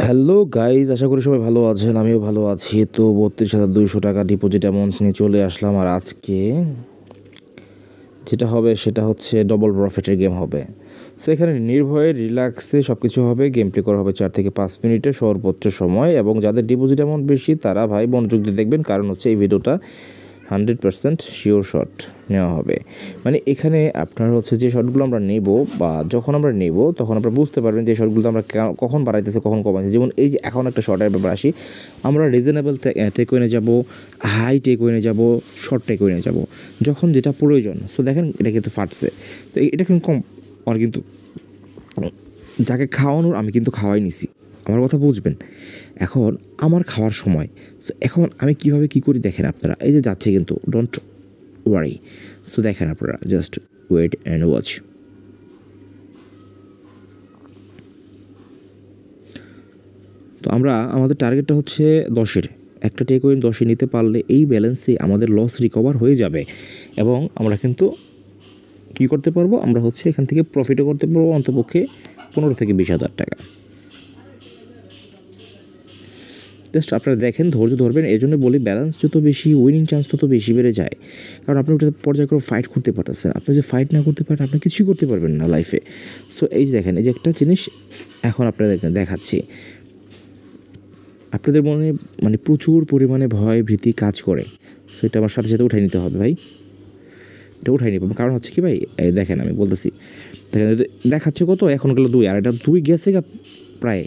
Hello guys, আশা করি সবাই ভালো আছেন। আমিও ভালো আছি। তো 32,200 টাকা ডিপোজিট অ্যামাউন্ট নিয়ে চলে আসলাম। আর আজকে যেটা হবে সেটা হচ্ছে ডবল প্রফিটের গেম হবে। সো এখানে নির্ভয়ে রিল্যাক্সে সব কিছু হবে। গেম প্লে করা হবে 4 থেকে 5 মিনিটে সর্বোচ্চ সময়। এবং যাদের ডিপোজিট অ্যামাউন্ট বেশি তারা ভাই মনোযোগ দিয়ে দেখবেন, কারণ হচ্ছে এই ভিডিওটা 100% শিওর শট নেওয়া হবে। মানে এখানে আপনার হচ্ছে যে শটগুলো আমরা নেব বা যখন আমরা নেব তখন আপনারা বুঝতে পারবেন যে শটগুলো আমরা কখন বাড়াইতেছে কখন কমাইছে। যেমন এই যে এখন একটা শর্টের ব্যাপার আসি, আমরা রিজনেবল টেক ওয়েনে যাব, হাই টেক ওয়েনে যাব, শর্ট টেক ওয়েনে যাব, যখন যেটা প্রয়োজন। সো দেখেন এটা কিন্তু ফাটছে, তো এটা কিন্তু কম আর কিন্তু যাকে খাওয়ানোর আমি কিন্তু খাওয়াই নিছি। আমার কথা বুঝবেন। এখন আমার খাওয়ার সময়। সো এখন আমি কীভাবে কী করি দেখেন আপনারা। এই যে যাচ্ছে কিন্তু, ডোন্ট ওয়ারি। সো দেখেন আপনারা, জাস্ট ওয়েট অ্যান্ড ওয়াচ। তো আমরা আমাদের টার্গেটটা হচ্ছে 10-এর একটা টেক ওয়েন 10-এ নিতে পারলে এই ব্যালেন্সে আমাদের লস রিকভার হয়ে যাবে। এবং আমরা কিন্তু কী করতে পারবো, আমরা হচ্ছে এখান থেকে প্রফিটও করতে পারবো অন্তপক্ষে 15 থেকে 20,000 টাকা। জাস্ট আপনারা দেখেন, ধৈর্য ধরবেন। এই জন্য বলি, ব্যালেন্স যত বেশি উইনিং চান্স তত বেশি বেড়ে যায়। কারণ আপনি ওটা পর্যায়ক্রমে ফাইট করতে পারতেছেন। আপনি যে ফাইট না করতে পারেন আপনি কিছুই করতে পারবেন না লাইফে। সো এই যে দেখেন, এই যে একটা জিনিস এখন আপনাদের দেখাচ্ছি। আপনাদের মনে মানে প্রচুর পরিমাণে ভয় ভীতি কাজ করে। সো এটা আমার সাথে সাথে উঠাই নিতে হবে ভাই। এটা উঠাই নিব, কারণ হচ্ছে কি ভাই, দেখেন আমি বলতেছি, দেখেন দেখাচ্ছে কত, এখন গেলো 2, আর এটা 2 গেছে প্রায়।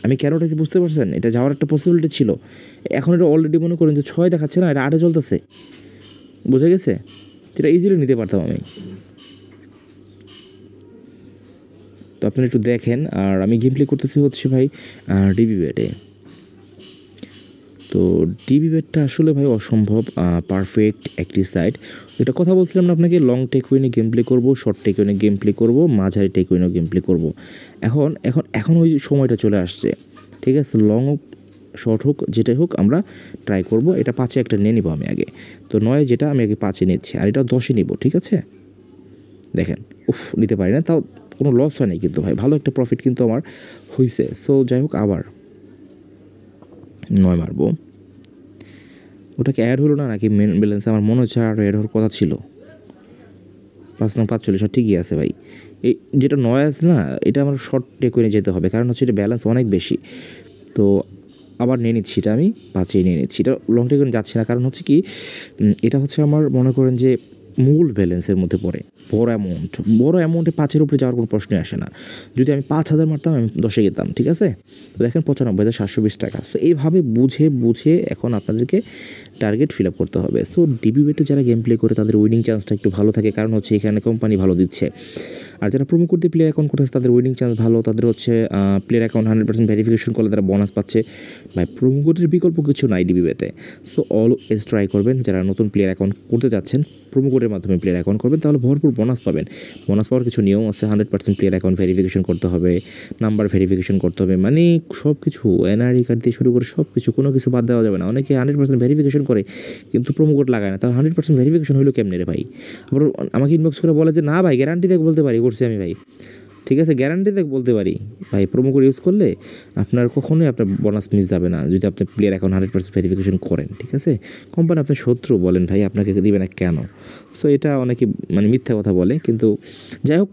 আমি কেন উঠেছি বুঝতে পারছেন? এটা যাওয়ার একটা পসিবিলিটি ছিল। এখন এটা অলরেডি মনে করেন যে 6 দেখাচ্ছে না, এটা 8-এ চলতেছে। বুঝে গেছে? যেটা ইজিলি নিতে পারতাম আমি। তো আপনি একটু দেখেন। আর আমি গেম প্লে করতেছি হচ্ছে ভাই ডিবি ব্যাটে। তো ডিবি ব্যাটটা আসলে ভাই অসম্ভব পারফেক্ট একটি সাইট। এটা কথা বলছিলাম না আপনাকে, লং টেক উইনে গেম প্লে করবো, শর্ট টেক উইনে গেম প্লে করবো, মাঝারি টেক উইনেও গেম প্লে করবো। এখন ওই সময়টা চলে আসছে। ঠিক আছে, লং হোক শর্ট হোক যেটাই হোক আমরা ট্রাই করব। এটা 5-এ একটা নিয়ে নিব আমি আগে। তো 9 যেটা আমি আগে 5-এ নিচ্ছি, আর এটা 10-এ নিব। ঠিক আছে, দেখেন নিতে পারি না, তাও কোনো লস হয় নাই কিন্তু ভাই, ভালো একটা প্রফিট কিন্তু আমার হয়েছে। সো যাই হোক, আবার 9 মারবো। ওটাকে অ্যাড হলো না নাকি মেন ব্যালেন্সে? আমার মনে হচ্ছে আর অ্যাড হওয়ার কথা ছিল। 5-45 ঠিকই আছে ভাই। এই যেটা 9 আছে না, এটা আমার শর্ট টেক করে যেতে হবে, কারণ হচ্ছে এটা ব্যালেন্স অনেক বেশি। তো আবার নিয়ে নিচ্ছি, এটা আমি 5-এ নিয়ে নিচ্ছি। এটা লং টেক করে যাচ্ছে না, কারণ হচ্ছে কি, এটা হচ্ছে আমার মনে করেন যে মূল ব্যালেন্সের মধ্যে পড়ে। বড় অ্যামাউন্টে 5-এর উপরে যাওয়ার কোনো প্রশ্নই আসে না। যদি আমি 5,000 মারতাম, আমি 10-এ যেতাম। ঠিক আছে, তো দেখেন 95,720 টাকা। সো এইভাবে বুঝে এখন আপনাদেরকে টার্গেট ফিল আপ করতে হবে। সো ডিবি বেটে যারা গেম প্লে করে তাদের উইনিং চান্সটা একটু ভালো থাকে, কারণ হচ্ছে এখানে কোম্পানি ভালো দিচ্ছে। আর যারা প্রোমো কোড দিয়ে প্লেয়ার অ্যাকাউন্ট করতেছে তাদের উইনিং চান্স ভালো। তাদের হচ্ছে প্লেয়ার অ্যাকাউন্ট 100% ভেরিফিকেশন করলে তারা বোনাস পাচ্ছে। ভাই প্রোমো কোডের বিকল্প কিছু নাই ডিবি বেটে। সো অলওয়েজ ট্রাই করবেন, যারা নতুন প্লেয়ার অ্যাকাউন্ট করতে যাচ্ছেন প্রোমো কোডের মাধ্যমে প্লেয়ার অ্যাকাউন্ট করবেন, তাহলে ভরপুর বোনাস পাবেন। বোনাস পাওয়ার কিছু নিয়ম আছে। 100% প্লেয়ার অ্যাকাউন্ট ভেরিফিকেশন করতে হবে, নাম্বার ভেরিফিকেশন করতে হবে, মানে সব কিছু, এনআরই কার্ড দিয়ে শুরু করে সব কিছু, কোনো কিছু বাদ দেওয়া যাবে না। অনেকে 100% ভেরিফিকেশন করে কিন্তু প্রোমো কোড লাগায় না। তাহলে 100% ভেরিফিকেশন হইলো কেমনে রে ভাই? আবার আমাকে ইনবক্স করে বলে যে না ভাই গ্যারান্টি দেখ বলতে পারি করছি আমি। ভাই ঠিক আছে, গ্যারান্টি দেখ বলতে পারি ভাই, প্রোমো কোড ইউজ করলে আপনার কখনোই আপনার বোনাস মিস যাবে না যদি আপনি প্লেয়ার অ্যাকাউন্ট 100% ভেরিফিকেশন করেন। ঠিক আছে, কোম্পানি আপনার শত্রু বলেন ভাই, আপনাকে দিবে না কেন? সো এটা অনেকে মানে মিথ্যা কথা বলে, কিন্তু যাই হোক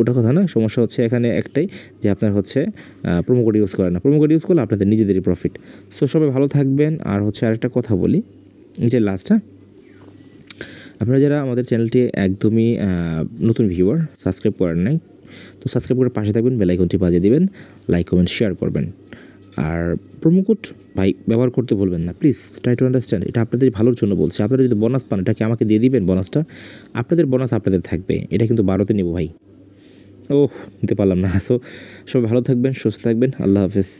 ওটা কথা না। সমস্যা হচ্ছে এখানে একটাই, যে আপনার হচ্ছে প্রোমো কোড ইউজ করেন না। প্রোমো কোড ইউজ করলে আপনাদের নিজেদেরই প্রফিট। সো সবাই ভালো থাকবেন। আর হচ্ছে আরেকটা কথা বলি, এটাই লাস্ট। হ্যাঁ, আপনারা যারা আমাদের চ্যানেলটি একদমই নতুন ভিউয়ার, সাবস্ক্রাইব করেন নাই, তো সাবস্ক্রাইব করে পাশে থাকবেন, বেল আইকনটি বাজিয়ে দিবেন, লাইক কমেন্ট শেয়ার করবেন। আর প্রোমো কোড ভাই ব্যবহার করতে ভুলবেন না প্লিজ। ট্রাই টু আন্ডারস্ট্যান্ড, এটা আপনাদের ভালোর জন্য বলছি। আপনারা যদি বোনাস পান এটাকে আমাকে দিয়ে দিবেন, বোনাসটা আপনাদের বোনাস আপনাদের থাকবে। এটা কিন্তু 12-তে নেব ভাই। নিতে পারলাম না। সো সবাই ভালো থাকবেন, সুস্থ থাকবেন। আল্লাহ হাফেজ।